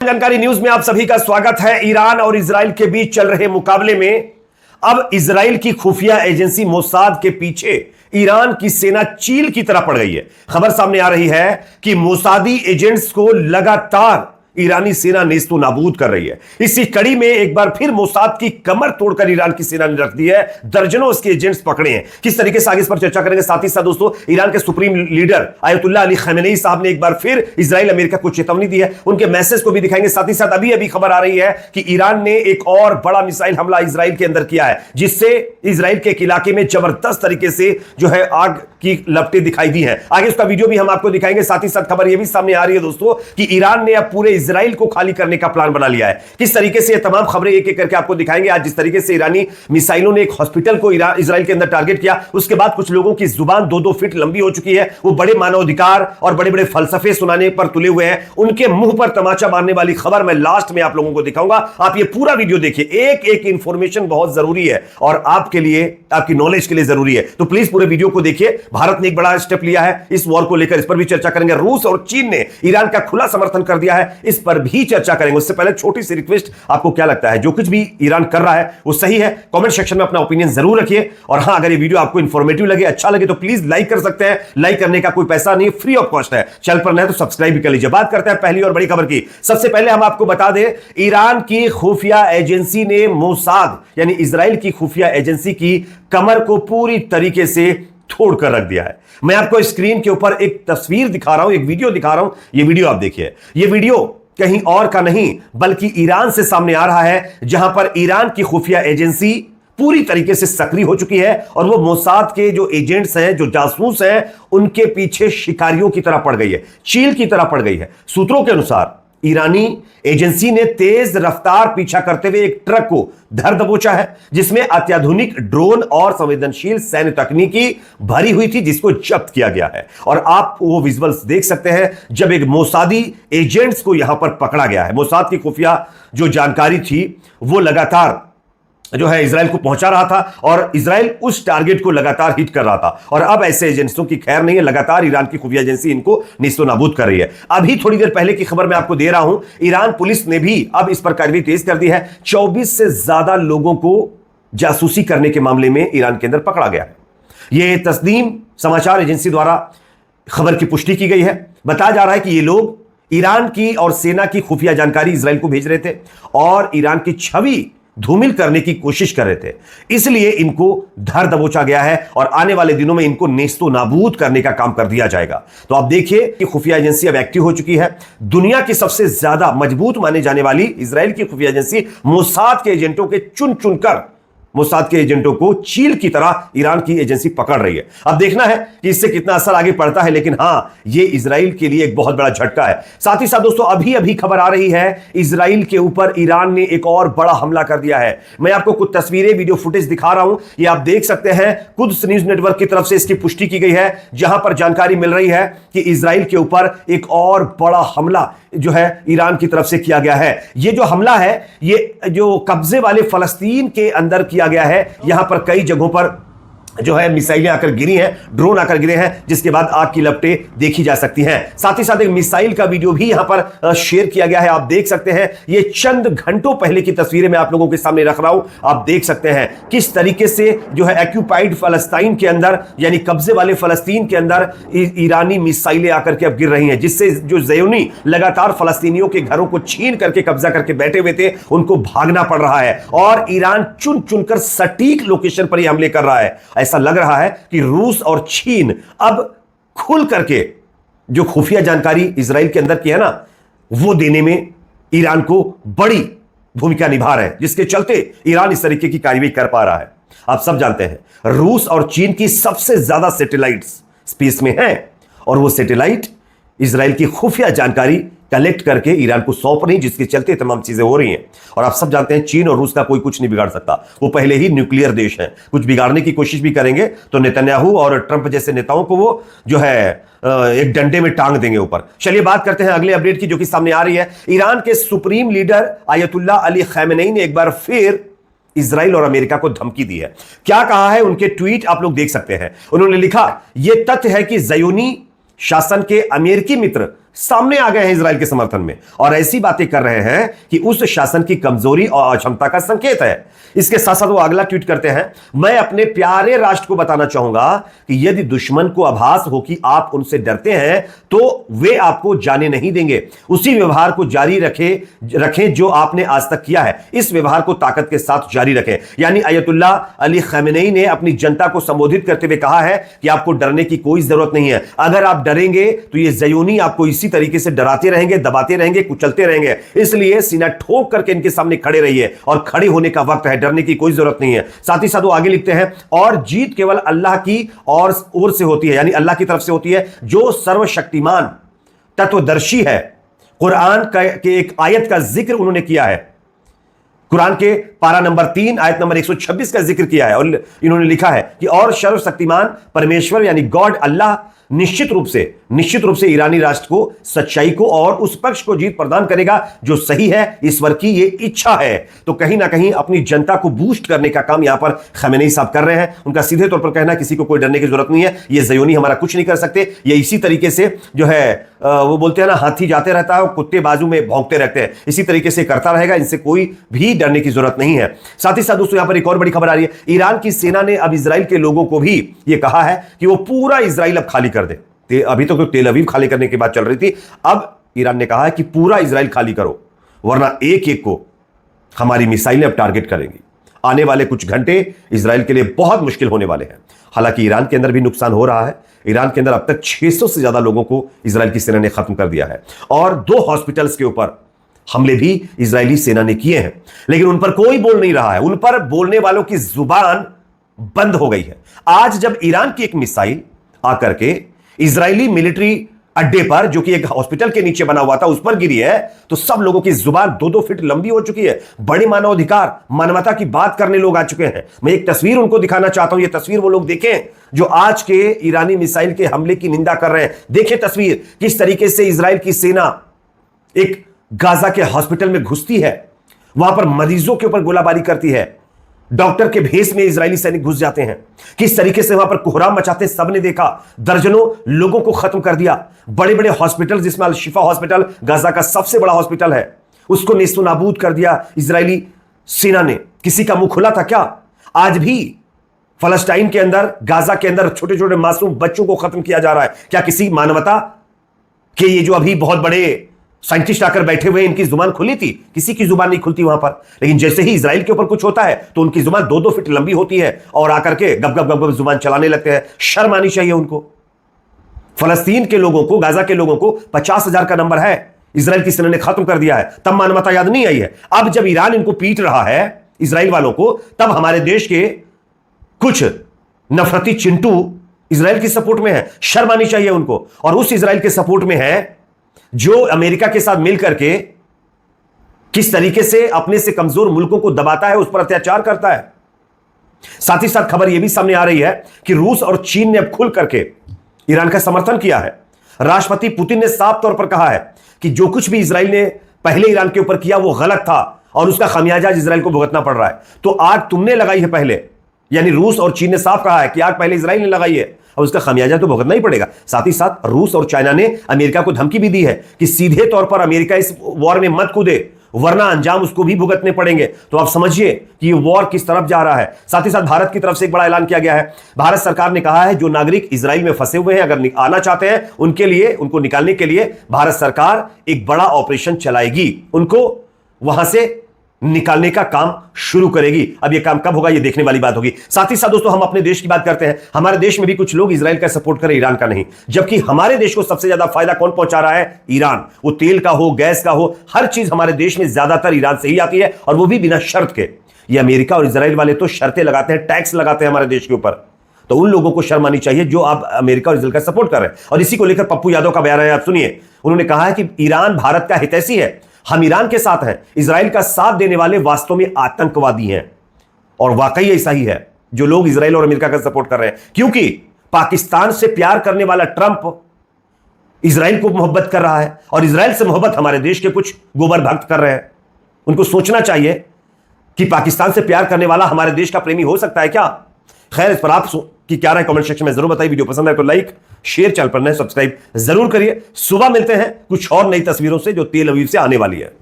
जानकारी न्यूज में आप सभी का स्वागत है। ईरान और इजराइल के बीच चल रहे मुकाबले में अब इजराइल की खुफिया एजेंसी मोसाद के पीछे ईरान की सेना चील की तरह पड़ गई है। खबर सामने आ रही है कि मोसादी एजेंट्स को लगातार ईरानी सेना नेस्तो नाबूद कर रही है। इसी कड़ी में एक बार फिर मोसाद की कमर तोड़कर ईरान की सेना ने रख दी है। दर्जनों उसके एजेंट्स पकड़े हैं। किस तरीके से आगे इस पर चर्चा करेंगे। साथ ही साथ दोस्तों, ईरान के supreme leader Ayatollah Ali Khamenei साहब ने एक बार फिर इजराइल अमेरिका को चेतावनी दी है। उनके मैसेज को भी दिखाएंगे। साथ ही साथ अभी खबर आ रही है कि ईरान ने एक और बड़ा मिसाइल हमला इजराइल के अंदर किया है, जिससे इजराइल के एक इलाके में जबरदस्त तरीके से जो है आग की लपटें दिखाई दी हैं। आगे उसका वीडियो भी हम आपको दिखाएंगे। साथ ही साथ खबर यह भी सामने आ रही है दोस्तों कि ईरान ने अब पूरे इजराइल को खाली करने का प्लान बना लिया है। किस तरीके से ये तमाम खबरें एक एक करके आपको दिखाएंगे। आज जिस तरीके से ईरानी मिसाइलों ने एक हॉस्पिटल को इजराइल के अंदर टारगेट किया, उसके बाद कुछ लोगों की जुबान 2-2 फीट लंबी हो चुकी है। वो बड़े मानवाधिकार और बड़े बड़े फलसफे सुनाने पर तुले हुए हैं। उनके मुंह पर तमाचा मारने वाली खबर मैं लास्ट में आप लोगों को दिखाऊंगा। आप ये पूरा वीडियो देखिए। एक एक इंफॉर्मेशन बहुत जरूरी है और आपके लिए, आपकी नॉलेज के लिए जरूरी है, तो प्लीज पूरे वीडियो को देखिए। भारत ने एक बड़ा स्टेप लिया है इस वॉर को लेकर, इस पर भी चर्चा करेंगे। रूस और चीन ने ईरान का खुला समर्थन कर दिया है, इस पर भी चर्चा करेंगे। उससे पहले छोटी सी रिक्वेस्ट, आपको क्या लगता है जो कुछ भी ईरान कर रहा है वो सही है? कमेंट सेक्शन में अपना ओपिनियन जरूर रखिए। और हां, अगर ये वीडियो आपको इंफॉर्मेटिव लगे, अच्छा लगे, तो प्लीज लाइक कर सकते हैं। लाइक करने का कोई पैसा नहीं, फ्री ऑफ कॉस्ट है। चैनल पर नए तो सब्सक्राइब भी कर लीजिए। बात करते हैं पहली और बड़ी खबर की। सबसे पहले हम आपको बता दें, ईरान की खुफिया एजेंसी ने मोसाद यानी इजराइल की खुफिया एजेंसी की कमर को पूरी तरीके से तोड़कर रख दिया है। मैं आपको स्क्रीन के ऊपर एक तस्वीर दिखा रहा हूं, एक वीडियो दिखा रहा हूं। यह वीडियो आप देखिए। यह वीडियो कहीं और का नहीं बल्कि ईरान से सामने आ रहा है, जहां पर ईरान की खुफिया एजेंसी पूरी तरीके से सक्रिय हो चुकी है और वो मोसाद के जो एजेंट्स हैं, जो जासूस हैं, उनके पीछे शिकारियों की तरह पड़ गई है, चील की तरह पड़ गई है। सूत्रों के अनुसार ईरानी एजेंसी ने तेज रफ्तार पीछा करते हुए एक ट्रक को धर दबोचा है, जिसमें अत्याधुनिक ड्रोन और संवेदनशील सैन्य तकनीकी भरी हुई थी, जिसको जब्त किया गया है। और आप वो विजुअल्स देख सकते हैं जब एक मोसादी एजेंट्स को यहां पर पकड़ा गया है। मोसाद की खुफिया जो जानकारी थी वो लगातार जो है इजराइल को पहुंचा रहा था और इजराइल उस टारगेट को लगातार हिट कर रहा था। और अब ऐसे एजेंसियों की खैर नहीं है, लगातार ईरान की खुफिया एजेंसी इनको नेस्तो नाबूद कर रही है। अभी थोड़ी देर पहले की खबर मैं आपको दे रहा हूं, ईरान पुलिस ने भी अब इस पर कार्रवाई तेज कर दी है। 24 से ज्यादा लोगों को जासूसी करने के मामले में ईरान के अंदर पकड़ा गया है। यह तस्नीम समाचार एजेंसी द्वारा खबर की पुष्टि की गई है। बताया जा रहा है कि ये लोग ईरान की और सेना की खुफिया जानकारी इजराइल को भेज रहे थे और ईरान की छवि धूमिल करने की कोशिश कर रहे थे। इसलिए इनको धर दबोचा गया है और आने वाले दिनों में इनको नेस्तो नाबूद करने का काम कर दिया जाएगा। तो आप देखिए कि खुफिया एजेंसी अब एक्टिव हो चुकी है। दुनिया की सबसे ज्यादा मजबूत माने जाने वाली इजराइल की खुफिया एजेंसी मोसाद के एजेंटों के चुनकर मोसाद के एजेंटों को चील की तरह ईरान की एजेंसी पकड़ रही है। अब देखना है कि इससे कितना असर आगे पड़ता है, लेकिन हां, यह इजराइल के लिए एक बहुत बड़ा झटका है। साथ ही साथ दोस्तों, अभी खबर आ रही है इजराइल के ऊपर ईरान ने एक और बड़ा हमला कर दिया है। मैं आपको कुछ तस्वीरें, वीडियो फुटेज दिखा रहा हूं, ये आप देख सकते हैं। कुद्स न्यूज नेटवर्क की तरफ से इसकी पुष्टि की गई है, जहां पर जानकारी मिल रही है कि इजराइल के ऊपर एक और बड़ा हमला जो है ईरान की तरफ से किया गया है। यह जो हमला है, यह जो कब्जे वाले फलस्तीन के अंदर किया गया है। यहां पर कई जगहों पर जो है मिसाइलें आकर गिरी हैं, ड्रोन आकर गिरे हैं, जिसके बाद आग की लपटें देखी जा सकती हैं। साथ ही साथ एक मिसाइल का वीडियो भी यहां पर शेयर किया गया है, आप देख सकते हैं। ये चंद घंटों पहले की तस्वीरें मैं आप लोगों के सामने रख रहा हूं। आप देख सकते हैं किस तरीके से जो है ऑक्यूपाइड फलस्तीन के अंदर, यानी कब्जे वाले फलस्तीन के अंदर ईरानी मिसाइलें आकर के अब गिर रही हैं, जिससे जो ज़योनी लगातार फलस्तीनियों के घरों को छीन करके कब्जा करके बैठे हुए थे, उनको भागना पड़ रहा है। और ईरान चुन चुनकर सटीक लोकेशन पर यह हमले कर रहा है। ऐसा लग रहा है कि रूस और चीन अब खुल करके जो खुफिया जानकारी इजराइल के अंदर की है ना, वो देने में ईरान को बड़ी भूमिका निभा रहे हैं, जिसके चलते ईरान इस तरीके की कार्रवाई कर पा रहा है। आप सब जानते हैं रूस और चीन की सबसे ज्यादा सैटेलाइट्स स्पेस में हैं और वो सैटेलाइट इजराइल की खुफिया जानकारी कलेक्ट करके ईरान को सौंप रही, जिसके चलते तमाम चीजें हो रही हैं। और आप सब जानते हैं चीन और रूस का कोई कुछ नहीं बिगाड़ सकता, वो पहले ही न्यूक्लियर देश हैं। कुछ बिगाड़ने की कोशिश भी करेंगे तो नेतन्याहू और ट्रंप जैसे नेताओं को वो जो है एक डंडे में टांग देंगे ऊपर। चलिए बात करते हैं अगले अपडेट की, जो कि सामने आ रही है। ईरान के supreme leader Ayatollah Ali Khamenei ने एक बार फिर इजराइल और अमेरिका को धमकी दी है। क्या कहा है, उनके ट्वीट आप लोग देख सकते हैं। उन्होंने लिखा, यह तथ्य है कि ज़योनी शासन के अमेरिकी मित्र सामने आ गए हैं इजराइल के समर्थन में और ऐसी बातें कर रहे हैं कि उस शासन की कमजोरी और अक्षमता का संकेत है। इसके साथ साथ वो अगला ट्वीट करते हैं, मैं अपने प्यारे राष्ट्र को बताना चाहूंगा कि यदि दुश्मन को आभास हो कि आप उनसे डरते हैं तो वे आपको जाने नहीं देंगे। उसी व्यवहार को जारी रखें जो आपने आज तक किया है। इस व्यवहार को ताकत के साथ जारी रखें। यानी अयतुल्लाह अली खमेनेई ने अपनी जनता को संबोधित करते हुए कहा है कि आपको डरने की कोई जरूरत नहीं है। अगर आप डरेंगे तो ये ज़योनी आपको इसी तरीके से डराते रहेंगे, दबाते रहेंगे, कुचलते रहेंगे। इसलिए सीना ठोक करके इनके सामने खड़े रहिए और खड़े होने का वक्त है, डरने की कोई जरूरत नहीं है। साथ ही साथ वो आगे लिखते हैं, और जीत केवल अल्लाह की ओर से होती है, यानी अल्लाह की तरफ से होती है जो सर्वशक्तिमान तत्वदर्शी है। कुरान के एक आयत का जिक्र उन्होंने किया है, कुरान के पारा नंबर 3 आयत नंबर 126 का जिक्र किया है और इन्होंने लिखा है कि और सर्वशक्तिमान परमेश्वर यानी गॉड अल्लाह निश्चित रूप से ईरानी राष्ट्र को सच्चाई को और उस पक्ष को जीत प्रदान करेगा जो सही है। ईश्वर की ये इच्छा है। तो कहीं ना कहीं अपनी जनता को बूस्ट करने का काम यहां पर खमेनेई साहब कर रहे हैं। उनका सीधे तौर पर कहना है किसी को कोई डरने की जरूरत नहीं है, ये ज़योनी हमारा कुछ नहीं कर सकते। ये इसी तरीके से जो है वो बोलते हैं ना, हाथी जाते रहता है और कुत्ते बाजू में भौंकते रहते हैं, इसी तरीके से करता रहेगा। इनसे कोई भी डरने की जरूरत नहीं है। साथ ही साथ दोस्तों यहां पर एक और बड़ी खबर आ रही है, ईरान की सेना ने अब इजराइल के लोगों को भी यह कहा है कि वो पूरा इजराइल अब खाली कर दे। अभी तो तेल अवीव खाली करने की बात चल रही थी, अब ईरान ने कहा है कि पूरा इजराइल खाली करो वरना एक एक को हमारी मिसाइलें अब टारगेट करेंगी। आने वाले कुछ घंटे इजराइल के लिए बहुत मुश्किल होने वाले हैं। हालांकि ईरान के अंदर भी नुकसान हो रहा है। ईरान के अंदर अब तक 600 से ज्यादा लोगों को इजराइल की सेना ने खत्म कर दिया है और 2 हॉस्पिटल्स के ऊपर हमले भी इजरायली सेना ने किए हैं, लेकिन उन पर कोई बोल नहीं रहा है। उन पर बोलने वालों की जुबान बंद हो गई है। आज जब ईरान की एक मिसाइल आकर के इजरायली मिलिट्री अड्डे पर, जो कि एक हॉस्पिटल के नीचे बना हुआ था, उस पर गिरी है, तो सब लोगों की जुबान 2-2 फीट लंबी हो चुकी है। बड़े मानवाधिकार, मानवता की बात करने लोग आ चुके हैं। मैं एक तस्वीर उनको दिखाना चाहता हूं। ये तस्वीर वो लोग देखें जो आज के ईरानी मिसाइल के हमले की निंदा कर रहे हैं। देखें तस्वीर, किस तरीके से इजराइल की सेना एक गाजा के हॉस्पिटल में घुसती है, वहां पर मरीजों के ऊपर गोलाबारी करती है, डॉक्टर के भेष में इजरायली सैनिक घुस जाते हैं, किस तरीके से वहां पर कोहराम मचाते हैं सबने देखा। दर्जनों लोगों को खत्म कर दिया। बड़े बड़े हॉस्पिटल, जिसमें अल शिफा हॉस्पिटल गाजा का सबसे बड़ा हॉस्पिटल है, उसको नेस्तो नाबूद कर दिया इजरायली सेना ने। किसी का मुंह खुला था क्या? आज भी फलस्तीन के अंदर, गाजा के अंदर छोटे छोटे मासूम बच्चों को खत्म किया जा रहा है। क्या किसी मानवता के ये जो अभी बहुत बड़े साइंटिस्ट आकर बैठे हुए, इनकी जुबान खुली थी? किसी की जुबान नहीं खुलती वहां पर। लेकिन जैसे ही इजराइल के ऊपर कुछ होता है तो उनकी जुबान 2-2 फीट लंबी होती है और आकर के गप गप गप गप जुबान चलाने लगते हैं। शर्म आनी चाहिए उनको। फलस्तीन के लोगों को, गाजा के लोगों को 50,000 का नंबर है, इजराइल की सेना ने खत्म कर दिया है। तब मानवता याद नहीं आई है। अब जब ईरान इनको पीट रहा है, इजराइल वालों को, तब हमारे देश के कुछ नफरती चिंटू इजराइल की सपोर्ट में है। शर्म आनी चाहिए उनको। और उस इजराइल के सपोर्ट में है जो अमेरिका के साथ मिलकर के किस तरीके से अपने से कमजोर मुल्कों को दबाता है, उस पर अत्याचार करता है। साथ ही साथ खबर यह भी सामने आ रही है कि रूस और चीन ने अब खुल करके ईरान का समर्थन किया है। राष्ट्रपति पुतिन ने साफ तौर पर कहा है कि जो कुछ भी इजराइल ने पहले ईरान के ऊपर किया वो गलत था और उसका खामियाजा इजराइल को भुगतना पड़ रहा है। तो आग तुमने लगाई है पहले, यानी रूस और चीन ने साफ कहा है कि आग पहले इजराइल ने लगाई है और उसका खामियाजा तो भुगतना ही पड़ेगा। साथ ही साथ रूस और चाइना ने अमेरिका को धमकी भी दी है कि सीधे तौर पर अमेरिका इस वॉर में मत कूदे वरना अंजाम उसको भी भुगतने पड़ेंगे। तो आप समझिए कि ये वॉर किस तरफ जा रहा है। साथ ही साथ भारत की तरफ से एक बड़ा ऐलान किया गया है। भारत सरकार ने कहा है जो नागरिक इजराइल में फंसे हुए हैं, अगर आना चाहते हैं उनके लिए, उनको निकालने के लिए भारत सरकार एक बड़ा ऑपरेशन चलाएगी, उनको वहां से निकालने का काम शुरू करेगी। अब यह काम कब होगा ये देखने वाली बात होगी। साथ ही साथ दोस्तों हम अपने देश की बात करते हैं। हमारे देश में भी कुछ लोग इजराइल का सपोर्ट करें, ईरान का नहीं, जबकि हमारे देश को सबसे ज्यादा फायदा कौन पहुंचा रहा है? ईरान। वो तेल का हो, गैस का हो, हर चीज हमारे देश में ज्यादातर ईरान से ही आती है और वो भी बिना शर्त के। ये अमेरिका और इजराइल वाले तो शर्तें लगाते हैं, टैक्स लगाते हैं हमारे देश के ऊपर। तो उन लोगों को शर्म आनी चाहिए जो आप अमेरिका और इजराइल का सपोर्ट कर रहे हैं। और इसी को लेकर पप्पू यादव का बयान है, आप सुनिए। उन्होंने कहा है कि ईरान भारत का हितैषी है, हम ईरान के साथ हैं, इजराइल का साथ देने वाले वास्तव में आतंकवादी हैं। और वाकई ऐसा ही है जो लोग इजराइल और अमेरिका का सपोर्ट कर रहे हैं, क्योंकि पाकिस्तान से प्यार करने वाला ट्रंप इजराइल को मोहब्बत कर रहा है और इजराइल से मोहब्बत हमारे देश के कुछ गोबर भक्त कर रहे हैं। उनको सोचना चाहिए कि पाकिस्तान से प्यार करने वाला हमारे देश का प्रेमी हो सकता है क्या? खैर, इस पर आप की क्या राय कमेंट सेक्शन में जरूर बताइए। वीडियो पसंद है तो लाइक, शेयर चैनल पर नए सब्सक्राइब जरूर करिए। सुबह मिलते हैं कुछ और नई तस्वीरों से जो तेल अवीव से आने वाली है।